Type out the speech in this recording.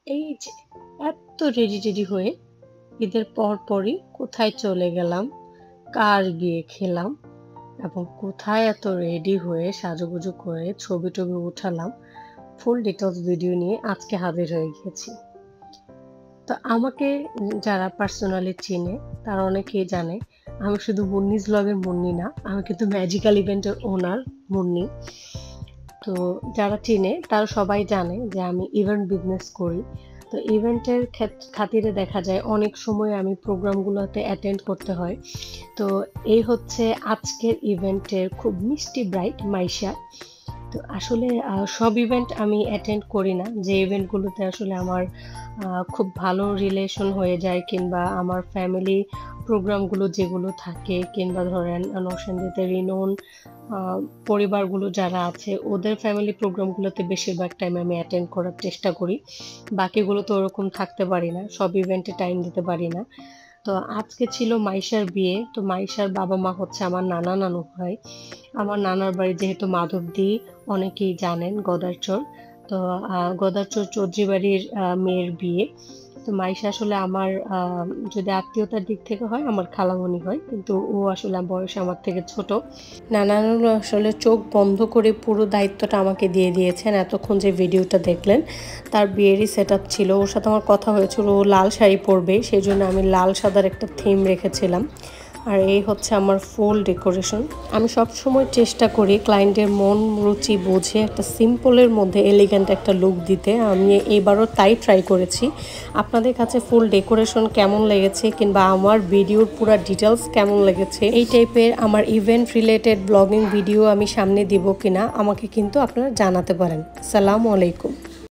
এই যে এত রেডি হয়ে ঈদের পরপরই কোথায় চলে গেলাম, কার বিয়ে খেলাম এবং কোথায় এত রেডি হয়ে সাজুগুজু করে ছবি-টবি উঠালাম, ফুল ডিটেইলস ভিডিও নিয়ে আজকে হাজির হয়ে গিয়েছি। তো আমাকে যারা পার্সোনালি চিনে তারা অনেকেই জানে আমি শুধু মুন্নিস ব্লগের মুন্নি না, আমি কিন্তু ম্যাজিক্যাল ইভেন্টের ওনার মুন্নি। তো যারা চিনে তারা সবাই জানে যে আমি ইভেন্ট বিজনেস করি। তো ইভেন্টের খাতিরে দেখা যায় অনেক সময় আমি প্রোগ্রামগুলোতে অ্যাটেন্ড করতে হয়। তো এই হচ্ছে আজকের ইভেন্টের খুব মিষ্টি ব্রাইড মাইশা। তো আসলে সব ইভেন্ট আমি অ্যাটেন্ড করি না, যে ইভেন্টগুলোতে আসলে আমার খুব ভালো রিলেশন হয়ে যায় কিংবা আমার ফ্যামিলি প্রোগ্রামগুলো যেগুলো থাকে কিংবা ধরেন নরসিংদীতে রিনোন পরিবারগুলো যারা আছে ওদের ফ্যামিলি প্রোগ্রামগুলোতে বেশিরভাগ টাইম আমি অ্যাটেন্ড করার চেষ্টা করি। বাকিগুলো তো ওরকম থাকতে পারি না, সব ইভেন্টে টাইম দিতে পারি না। তো আজকে ছিল মাইশার বিয়ে। তো মাইশার বাবা মা হচ্ছে আমার নানা নানু হয়। আমার নানার বাড়ি যেহেতু মাধবদী, অনেকেই জানেন গদারচর। তো গদারচর চৌধুরী বাড়ির মেয়ের বিয়ে। তো মাইশা আসলে আমার যদি আত্মীয়তার দিক থেকে হয় আমার খালামণি হয়, কিন্তু ও আসলে বয়সে আমার থেকে ছোট। নানানু আসলে চোখ বন্ধ করে পুরো দায়িত্বটা আমাকে দিয়ে দিয়েছেন। এতক্ষণ যে ভিডিওটা দেখলেন তার বিয়েরই সেট আপ ছিল, ওর সাথে আমার কথা হয়েছিল ও লাল শাড়ি পরবে, সেই জন্য আমি লাল সাদার একটা থিম রেখেছিলাম। আর এই হচ্ছে আমার ফুল ডেকোরেশন। আমি সব সময় চেষ্টা করি ক্লায়েন্টের মন রুচি বুঝে একটা সিম্পলের মধ্যে এলিগেন্ট একটা লুক দিতে। আমি এবারও তাই ট্রাই করেছি। আপনাদের কাছে ফুল ডেকোরেশন কেমন লেগেছে কিংবা আমার ভিডিওর পুরো ডিটেলস কেমন লেগেছে, এই টাইপের আমার ইভেন্ট রিলেটেড ব্লগিং ভিডিও আমি সামনে দিব কিনা আমাকে কিন্তু আপনারা জানাতে পারেন। আসসালামু আলাইকুম।